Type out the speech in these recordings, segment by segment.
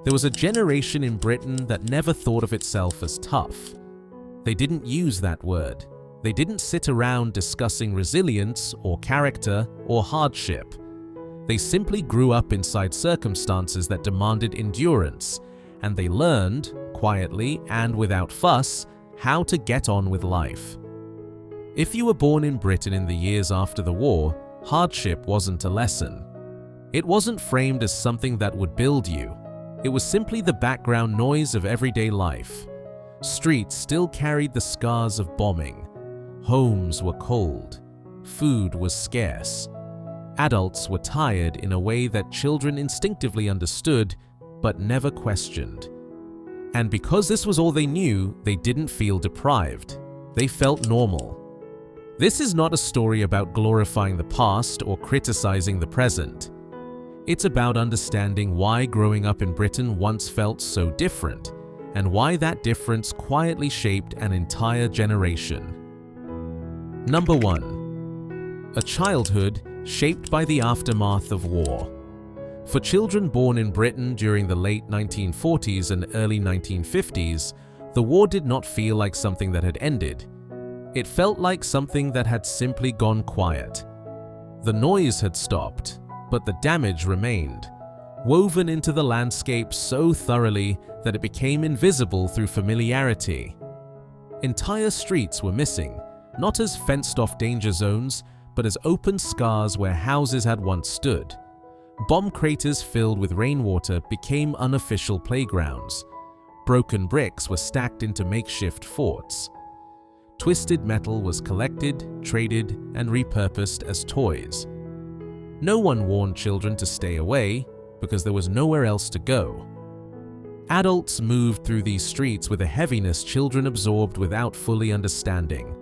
There was a generation in Britain that never thought of itself as tough. They didn't use that word. They didn't sit around discussing resilience or character or hardship. They simply grew up inside circumstances that demanded endurance, and they learned, quietly and without fuss, how to get on with life. If you were born in Britain in the years after the war, hardship wasn't a lesson. It wasn't framed as something that would build you. It was simply the background noise of everyday life. Streets still carried the scars of bombing. Homes were cold. Food was scarce. Adults were tired in a way that children instinctively understood but never questioned. And because this was all they knew, they didn't feel deprived. They felt normal. This is not a story about glorifying the past or criticizing the present. It's about understanding why growing up in Britain once felt so different, and why that difference quietly shaped an entire generation. Number 1. A childhood shaped by the aftermath of war. For children born in Britain during the late 1940s and early 1950s, the war did not feel like something that had ended. It felt like something that had simply gone quiet. The noise had stopped, but the damage remained, woven into the landscape so thoroughly that it became invisible through familiarity. Entire streets were missing, not as fenced-off danger zones, but as open scars where houses had once stood. Bomb craters filled with rainwater became unofficial playgrounds. Broken bricks were stacked into makeshift forts. Twisted metal was collected, traded, and repurposed as toys. No one warned children to stay away because there was nowhere else to go. Adults moved through these streets with a heaviness children absorbed without fully understanding.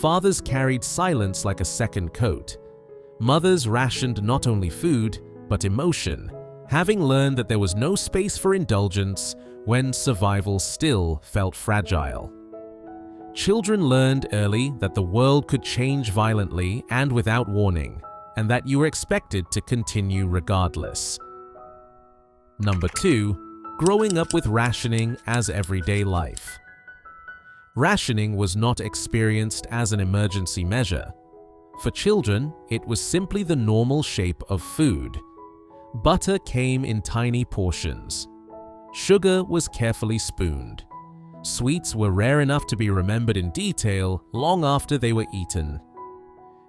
Fathers carried silence like a second coat. Mothers rationed not only food, but emotion, having learned that there was no space for indulgence when survival still felt fragile. Children learned early that the world could change violently and without warning, and that you were expected to continue regardless. Number 2. Growing up with rationing as everyday life. Rationing was not experienced as an emergency measure. For children, it was simply the normal shape of food. Butter came in tiny portions. Sugar was carefully spooned. Sweets were rare enough to be remembered in detail long after they were eaten.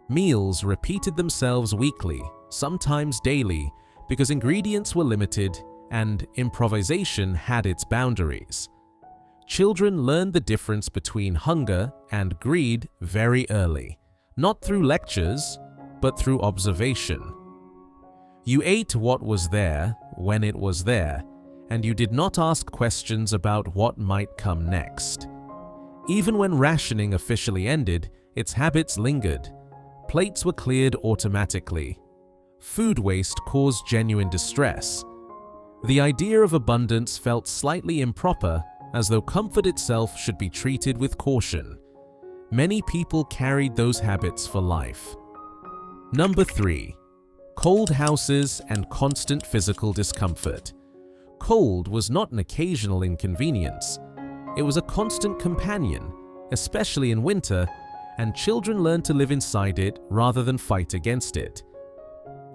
Meals repeated themselves weekly, sometimes daily, because ingredients were limited and improvisation had its boundaries. Children learned the difference between hunger and greed very early, not through lectures, but through observation. You ate what was there when it was there, and you did not ask questions about what might come next. Even when rationing officially ended, its habits lingered. Plates were cleared automatically. Food waste caused genuine distress. The idea of abundance felt slightly improper, as though comfort itself should be treated with caution. Many people carried those habits for life. Number 3. Cold houses and constant physical discomfort. Cold was not an occasional inconvenience. It was a constant companion, especially in winter, and children learned to live inside it rather than fight against it.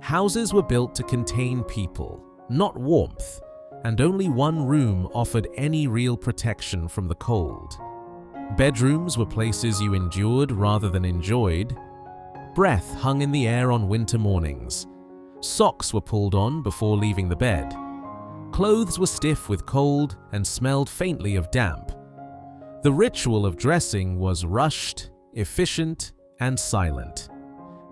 Houses were built to contain people, not warmth, and only one room offered any real protection from the cold. Bedrooms were places you endured rather than enjoyed. Breath hung in the air on winter mornings. Socks were pulled on before leaving the bed. Clothes were stiff with cold and smelled faintly of damp. The ritual of dressing was rushed, efficient, and silent.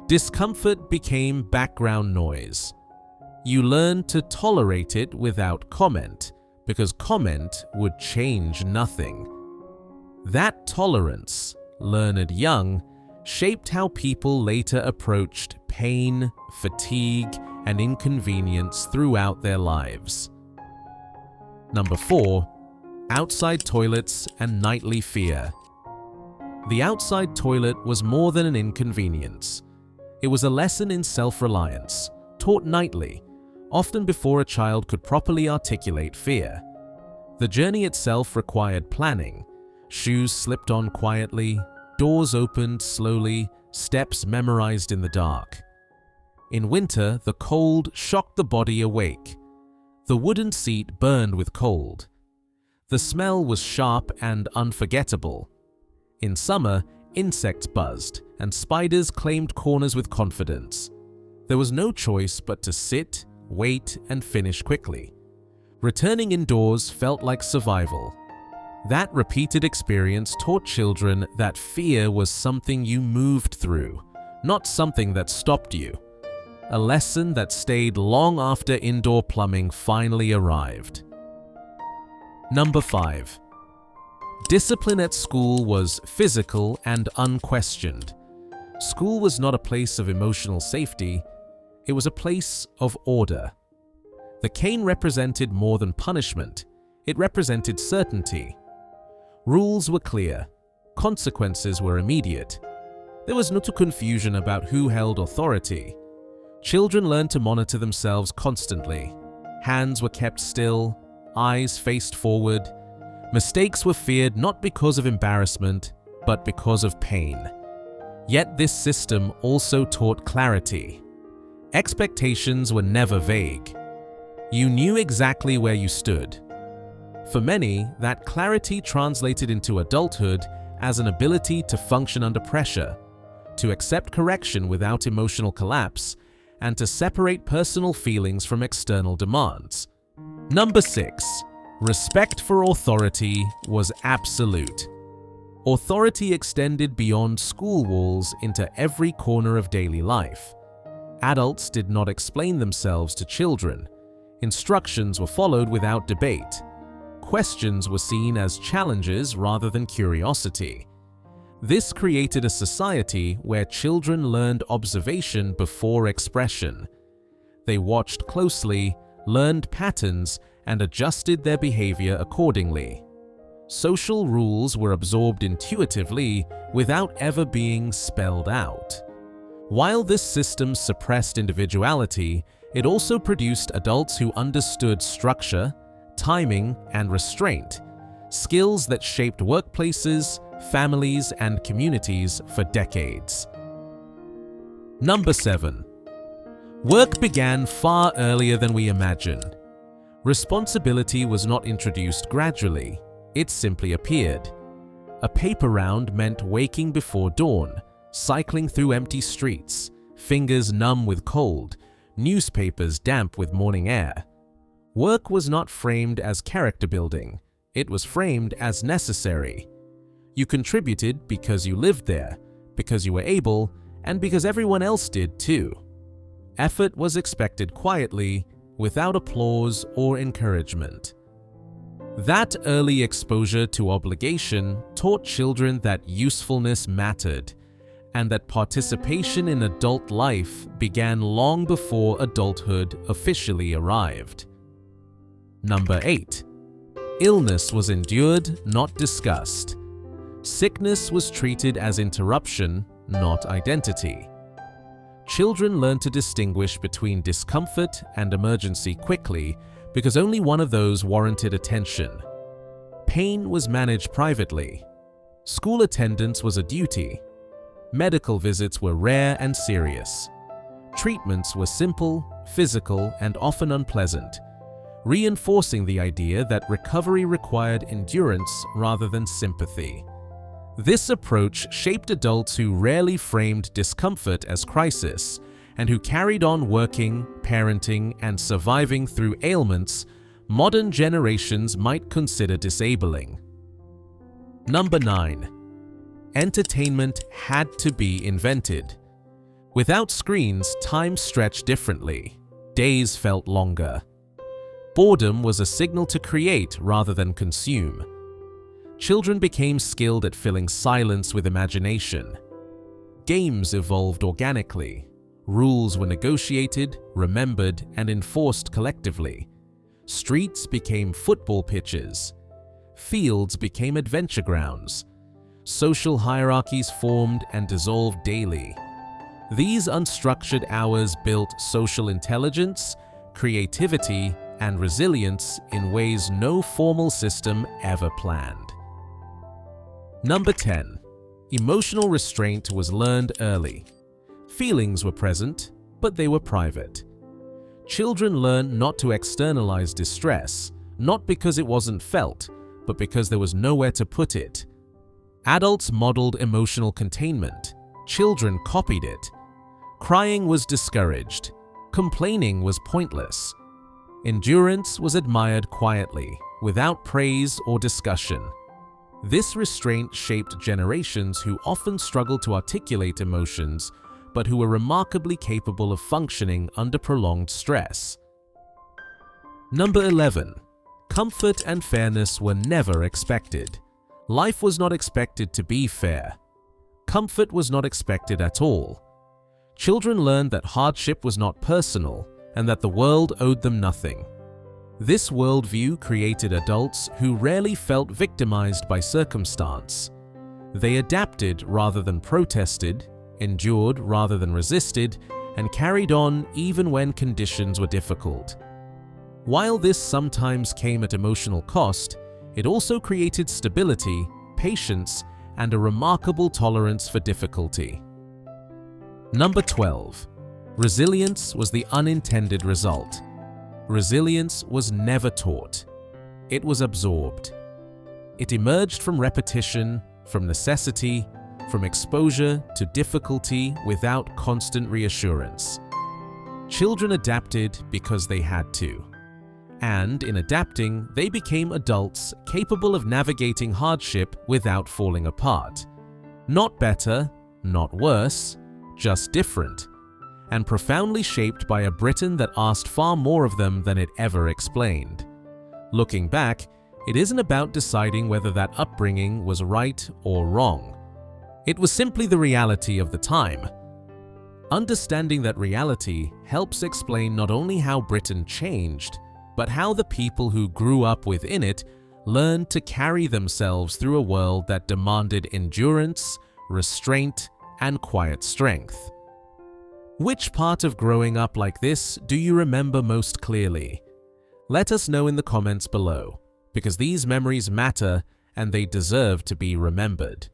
Discomfort became background noise. You learned to tolerate it without comment, because comment would change nothing. That tolerance, learned young, shaped how people later approached pain, fatigue, and inconvenience throughout their lives. Number 4. Outside toilets and nightly fear. The outside toilet was more than an inconvenience. It was a lesson in self-reliance, taught nightly, often before a child could properly articulate fear. The journey itself required planning. Shoes slipped on quietly, doors opened slowly, steps memorized in the dark. In winter, the cold shocked the body awake. The wooden seat burned with cold. The smell was sharp and unforgettable. In summer, insects buzzed, and spiders claimed corners with confidence. There was no choice but to sit, wait, and finish quickly. Returning indoors felt like survival. That repeated experience taught children that fear was something you moved through, not something that stopped you. A lesson that stayed long after indoor plumbing finally arrived. Number 5. Discipline at school was physical and unquestioned. School was not a place of emotional safety, it was a place of order. The cane represented more than punishment, it represented certainty. Rules were clear, consequences were immediate. There was no confusion about who held authority. Children learned to monitor themselves constantly. Hands were kept still, eyes faced forward. Mistakes were feared not because of embarrassment, but because of pain. Yet this system also taught clarity. Expectations were never vague. You knew exactly where you stood. For many, that clarity translated into adulthood as an ability to function under pressure, to accept correction without emotional collapse, and to separate personal feelings from external demands. Number 6. Respect for authority was absolute. Authority extended beyond school walls into every corner of daily life. Adults did not explain themselves to children. Instructions were followed without debate. Questions were seen as challenges rather than curiosity. This created a society where children learned observation before expression. They watched closely, learned patterns, and adjusted their behavior accordingly. Social rules were absorbed intuitively without ever being spelled out. While this system suppressed individuality, it also produced adults who understood structure, timing, and restraint, skills that shaped workplaces, families, and communities for decades. Number 7. Work began far earlier than we imagine. Responsibility was not introduced gradually, it simply appeared. A paper round meant waking before dawn, cycling through empty streets, fingers numb with cold, newspapers damp with morning air. Work was not framed as character building, it was framed as necessary. You contributed because you lived there, because you were able, and because everyone else did too. Effort was expected quietly, without applause or encouragement. That early exposure to obligation taught children that usefulness mattered, and that participation in adult life began long before adulthood officially arrived. Number 8. Illness was endured, not discussed. Sickness was treated as interruption, not identity. Children learned to distinguish between discomfort and emergency quickly because only one of those warranted attention. Pain was managed privately. School attendance was a duty. Medical visits were rare and serious. Treatments were simple, physical, and often unpleasant, reinforcing the idea that recovery required endurance rather than sympathy. This approach shaped adults who rarely framed discomfort as crisis and who carried on working, parenting, and surviving through ailments modern generations might consider disabling. Number 9. Entertainment had to be invented. Without screens, time stretched differently. Days felt longer. Boredom was a signal to create rather than consume. Children became skilled at filling silence with imagination. Games evolved organically. Rules were negotiated, remembered, and enforced collectively. Streets became football pitches. Fields became adventure grounds. Social hierarchies formed and dissolved daily. These unstructured hours built social intelligence, creativity, and resilience in ways no formal system ever planned. Number 10. Emotional restraint was learned early. Feelings were present, but they were private. Children learned not to externalize distress, not because it wasn't felt, but because there was nowhere to put it. Adults modeled emotional containment. Children copied it. Crying was discouraged. Complaining was pointless. Endurance was admired quietly, without praise or discussion. This restraint shaped generations who often struggled to articulate emotions, but who were remarkably capable of functioning under prolonged stress. Number 11. Comfort and fairness were never expected. Life was not expected to be fair. Comfort was not expected at all. Children learned that hardship was not personal and that the world owed them nothing. This worldview created adults who rarely felt victimized by circumstance. They adapted rather than protested, endured rather than resisted, and carried on even when conditions were difficult. While this sometimes came at emotional cost, it also created stability, patience, and a remarkable tolerance for difficulty. Number 12. Resilience was the unintended result. Resilience was never taught. It was absorbed. It emerged from repetition, from necessity, from exposure to difficulty without constant reassurance. Children adapted because they had to. And in adapting, they became adults capable of navigating hardship without falling apart. Not better, not worse, just different, and profoundly shaped by a Britain that asked far more of them than it ever explained. Looking back, it isn't about deciding whether that upbringing was right or wrong. It was simply the reality of the time. Understanding that reality helps explain not only how Britain changed, but how the people who grew up within it learned to carry themselves through a world that demanded endurance, restraint, and quiet strength. Which part of growing up like this do you remember most clearly? Let us know in the comments below, because these memories matter and they deserve to be remembered.